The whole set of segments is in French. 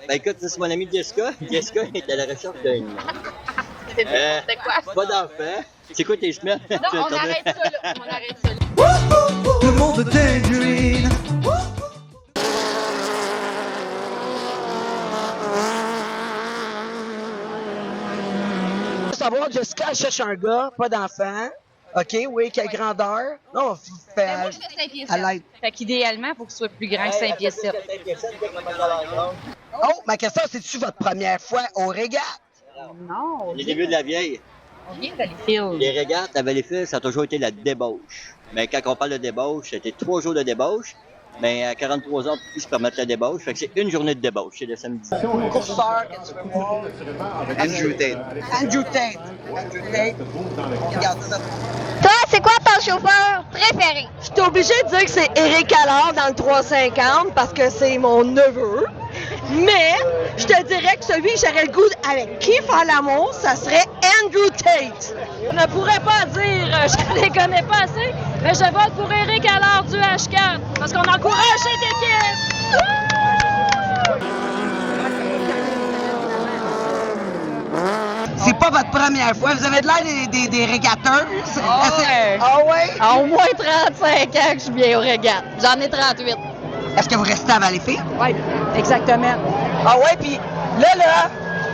Ben écoute, c'est mon amie Jessica. Jessica est à la recherche d'un... C'était quoi? Pas d'enfant. C'est quoi tes semaines? Non, on arrête ça là. On arrête ça là. Le monde de Tangerine. Savoir, Jessica, elle cherche un gars, pas d'enfant. OK, oui, quelle grandeur? Non, Ben, moi, je fais 5 pieds 7. à l'aide. Fait qu'idéalement, il faut qu'il soit plus grand que 5 pieds 7. Oh, ma question, c'est-tu votre première fois au régat? Non. Les débuts de la vieille. On vient d'aller Valleyfield. Les régates à Valleyfield, ça a toujours été la débauche. Mais quand on parle de débauche, c'était 3 jours de débauche. Mais à 43 ans, plus se permettre la débauche. Fait que c'est une journée de débauche, c'est le samedi. Courseur que tu veux voir? Andrew Tate. Andrew Tate. Andrew Tate. Regarde ça. Toi, c'est quoi ton chauffeur préféré? Je suis obligée de dire que c'est Éric Allard dans le 350 parce que c'est mon neveu. Mais je te dirais que celui que j'aurais le goût avec qui faire l'amour, ça serait Andrew Tate. On ne pourrait pas dire je ne les connais pas assez, mais je vote pour Éric Allard du H4 parce qu'on encourage cette équipe. C'est pas votre première fois. Vous avez de l'air des régateurs. ouais. Ah ouais? À au moins 35 ans que je suis bien au régates. J'en ai 38. Est-ce que vous restez à Valleyfield? Oui, exactement. Ah ouais, puis là,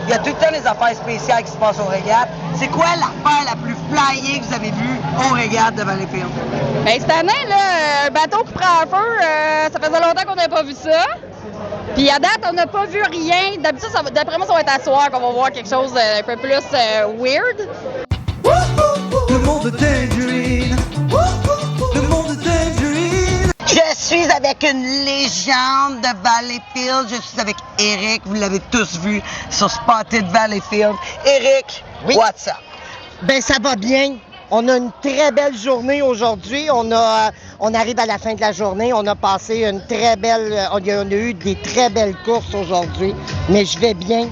il y a tout le temps des affaires spéciales qui se passent au régates. C'est quoi l'affaire la plus flyée que vous avez vue au régates de Valleyfield? Ben, cette année, là, un bateau qui prend feu, ça faisait longtemps qu'on n'avait pas vu ça. Puis à date, on n'a pas vu rien. D'habitude, d'après moi, ça va être à soir qu'on va voir quelque chose un peu plus weird. Le monde de Tangerine. Le monde de Tangerine. Je suis avec une légende de Valleyfield. Je suis avec Eric. Vous l'avez tous vu sur Spotted Valleyfield. Eric, what's up? Ben ça va bien. On a une très belle journée aujourd'hui. On arrive à la fin de la journée. On a passé une très belle. On a eu des très belles courses aujourd'hui. Mais je vais bien.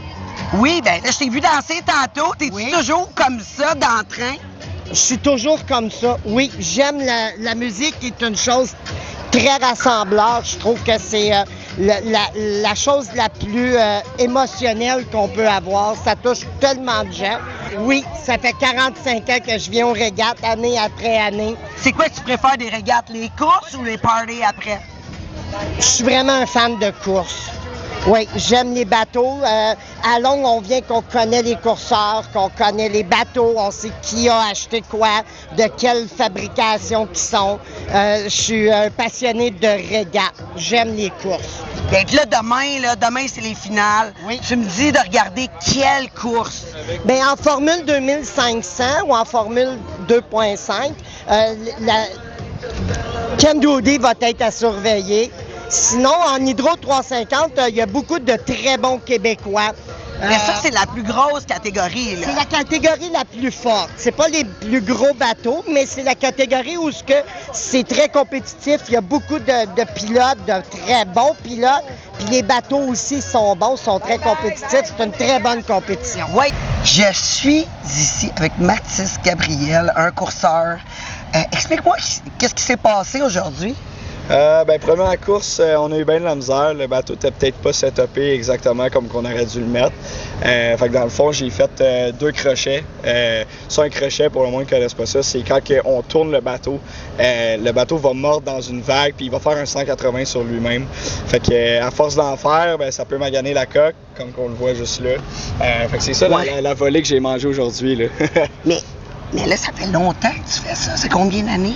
Oui, ben là, je t'ai vu danser tantôt. T'es-tu toujours comme ça dans le train? Je suis toujours comme ça. Oui, j'aime la musique qui est une chose très rassembleur. Je trouve que c'est la chose la plus émotionnelle qu'on peut avoir. Ça touche tellement de gens. Oui, ça fait 45 ans que je viens aux régates, année après année. C'est quoi tu préfères des régates, les courses ou les parties après? Je suis vraiment un fan de course. Oui, j'aime les bateaux. À Longue, on vient qu'on connaît les courseurs, qu'on connaît les bateaux, on sait qui a acheté quoi, de quelle fabrication qu'ils sont. Je suis un passionné de régates. J'aime les courses. Donc là, demain, c'est les finales. Oui. Tu me dis de regarder quelle course? Bien, en Formule 2500 ou en Formule 2.5, Ken Doody va être à surveiller. Sinon, en Hydro 350, il y a beaucoup de très bons Québécois. Mais ça, c'est la plus grosse catégorie, là. C'est la catégorie la plus forte. C'est pas les plus gros bateaux, mais c'est la catégorie où c'est très compétitif. Il y a beaucoup de pilotes, de très bons pilotes. Puis les bateaux aussi sont bons, sont très compétitifs. C'est une très bonne compétition. Oui, je suis ici avec Mathis Gabriel, un courseur. Explique-moi, qu'est-ce qui s'est passé aujourd'hui? Première course, on a eu bien de la misère. Le bateau n'était peut-être pas setupé exactement comme qu'on aurait dû le mettre. Fait que dans le fond, j'ai fait 2 crochets. Ça, un crochet, pour le monde qui ne connaisse pas ça, c'est quand on tourne le bateau va mordre dans une vague puis il va faire un 180 sur lui-même. Fait que à force d'en faire, ça peut maganer la coque, comme qu'on le voit juste là. Fait que c'est ça la volée que j'ai mangée aujourd'hui, là. Mais là, ça fait longtemps que tu fais ça. C'est combien d'années?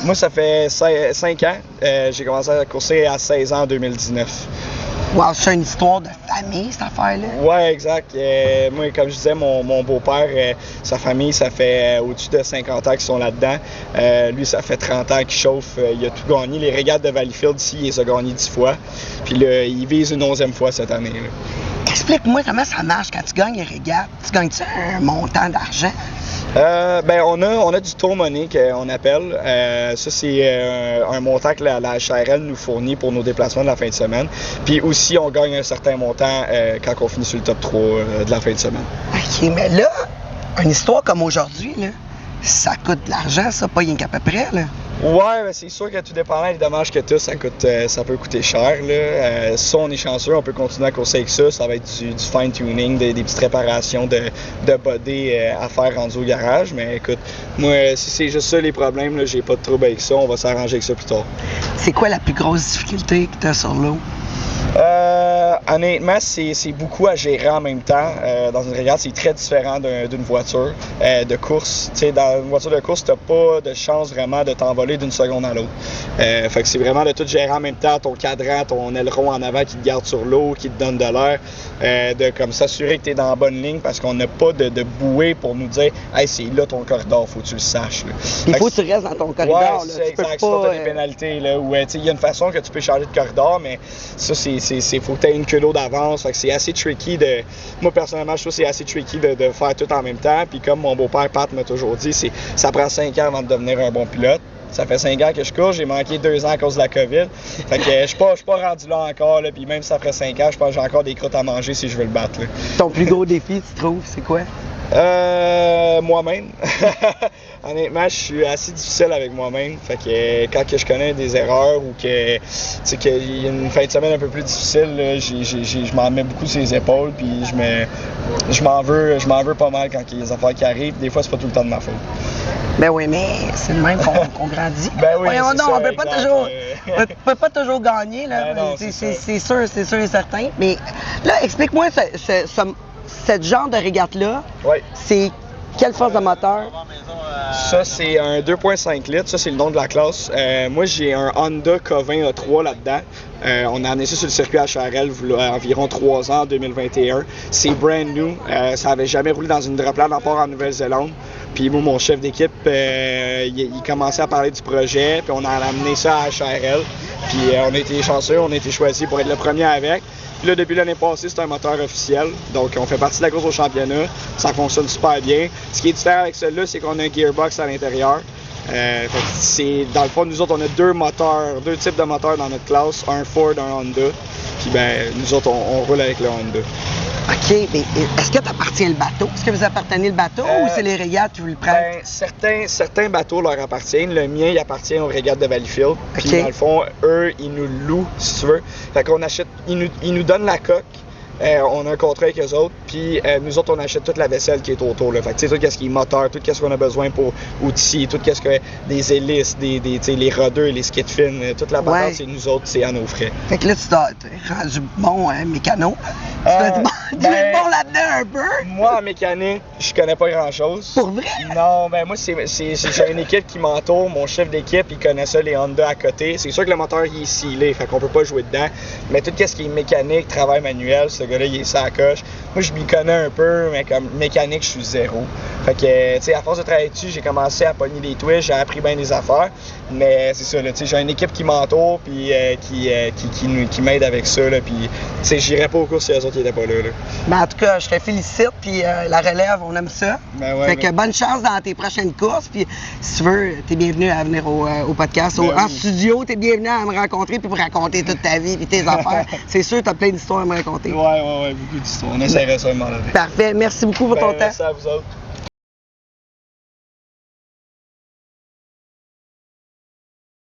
Moi, ça fait 5 ans. J'ai commencé à courser à 16 ans en 2019. Wow, c'est une histoire de famille, cette affaire-là? Oui, exact. Moi, comme je disais, mon beau-père, sa famille, ça fait au-dessus de 50 ans qu'ils sont là-dedans. Lui, ça fait 30 ans qu'il chauffe. Il a tout gagné. Les régates de Valleyfield, ici, il les a gagnés 10 fois. Puis là, il vise une 11e fois cette année, là. Explique-moi comment ça marche quand tu gagnes les régates. Tu gagnes-tu un montant d'argent? On a du tour money qu'on appelle. Ça, c'est un montant que la HRL nous fournit pour nos déplacements de la fin de semaine. Puis aussi, on gagne un certain montant quand on finit sur le top 3 de la fin de semaine. OK, mais là, une histoire comme aujourd'hui, là, ça coûte de l'argent, ça, pas rien qu'à peu près, là. Ouais, ben c'est sûr que tout dépendant des dommages que tu as, ça peut coûter cher. Là. Si on est chanceux, on peut continuer à courser avec ça. Ça va être du fine-tuning, des petites réparations de body à faire rendu au garage. Mais écoute, moi, si c'est juste ça les problèmes, là, j'ai pas de trouble avec ça. On va s'arranger avec ça plus tard. C'est quoi la plus grosse difficulté que tu as sur l'eau? Honnêtement, c'est beaucoup à gérer en même temps. Dans une régate, c'est très différent d'une voiture de course. T'sais, dans une voiture de course, tu n'as pas de chance vraiment de t'envoler d'une seconde à l'autre. Fait que c'est vraiment de tout gérer en même temps, ton cadran, ton aileron en avant qui te garde sur l'eau, qui te donne de l'air, de comme s'assurer que tu es dans la bonne ligne parce qu'on n'a pas de bouée pour nous dire « Hey, c'est là ton corridor, faut que tu le saches. » Il faut que tu restes dans ton corridor. Ouais, là. c'est exact. Sinon, tu as des pénalités. Il y a une façon que tu peux changer de corridor, mais ça, faut que tu aies une queue d'eau d'avance. Fait que c'est assez tricky de... Moi, personnellement, je trouve que c'est assez tricky de faire tout en même temps. Puis comme mon beau-père Pat m'a toujours dit, ça prend 5 ans avant de devenir un bon pilote. Ça fait 5 ans que je cours, j'ai manqué 2 ans à cause de la COVID. Fait que je suis pas rendu là encore. Là, puis même si ça ferait 5 ans, je pense que j'ai encore des croûtes à manger si je veux le battre. Là. Ton plus gros défi, tu trouves, c'est quoi? Moi-même. Honnêtement, je suis assez difficile avec moi-même. Fait que quand je connais des erreurs ou que qu'il y a une fin de semaine un peu plus difficile, là, je m'en mets beaucoup sur les épaules puis je m'en veux pas mal quand il y a des affaires qui arrivent. Des fois, c'est pas tout le temps de ma faute. Ben oui, mais c'est le même qu'on grandit. Ben oui, voyons donc, on peut peut pas toujours gagner, là. Ben non, c'est sûr et certain. Mais là, explique-moi ce genre de régate-là. Oui. C'est quelle force de moteur? Ça, c'est un 2.5 litres. Ça, c'est le nom de la classe. Moi, j'ai un Honda K20 A3 là-dedans. On a amené ça sur le circuit HRL il y a environ 3 ans, en 2021. C'est brand new. Ça n'avait jamais roulé dans une dropland à part en Nouvelle-Zélande. Puis moi, mon chef d'équipe, il commençait à parler du projet. Puis on a amené ça à HRL. Puis on a été chanceux, on a été choisis pour être le premier avec. Puis là, depuis l'année passée, c'est un moteur officiel. Donc, on fait partie de la course au championnat. Ça fonctionne super bien. Ce qui est différent avec celui-là, c'est qu'on a un gearbox à l'intérieur. Dans le fond, nous autres, on a deux types de moteurs dans notre classe, un Ford, un Honda. Puis ben, nous autres, on roule avec le Honda. OK, mais est-ce que tu appartiens le bateau? Est-ce que vous appartenez le bateau ou c'est les régates qui vous le prennent? Ben, certains bateaux leur appartiennent. Le mien, il appartient aux régates de Valleyfield. Puis dans le fond, eux, ils nous louent, si tu veux. Fait qu'on achète, ils nous donnent la coque. On a un contrat avec eux autres, puis nous autres, on achète toute la vaisselle qui est autour. Là. Fait que, tu sais, tout ce qui est moteur, tout ce qu'on a besoin pour outils, tout ce que des hélices, les rodeurs, les skid fins, toute la patente, c'est nous autres, c'est à nos frais. Fait que là, tu es rendu bon mécano. Tu dois être bon là-dedans un peu. Moi, en mécanique, je connais pas grand-chose. Pour vrai? Non, ben moi, j'ai une équipe qui m'entoure. Mon chef d'équipe, il connaît ça, les Honda à côté. C'est sûr que le moteur, il est scellé, fait qu'on peut pas jouer dedans. Mais tout ce qui est mécanique, travail manuel, ce gars-là, il est ça à coche. Moi, je m'y connais un peu, mais comme mécanique, je suis zéro. Fait que, tu sais, à force de travailler dessus, j'ai commencé à pogner des twists, j'ai appris bien des affaires. Mais c'est ça, tu sais, j'ai une équipe qui m'entoure, puis qui m'aide avec ça, là. Puis, tu sais, j'irais pas aux courses si les autres n'étaient pas là. Ben, en tout cas, je te félicite, puis la relève, on aime ça. Ben ouais, fait que bonne chance dans tes prochaines courses, puis si tu veux, t'es bienvenu à venir au podcast. Ben en studio, t'es bienvenu à me rencontrer, puis pour raconter toute ta vie, puis tes affaires. C'est sûr, t'as plein d'histoires à me raconter. Ouais, beaucoup d'histoires. On essaierait ça à un moment donné. Parfait, merci beaucoup pour ton temps. Merci à vous autres.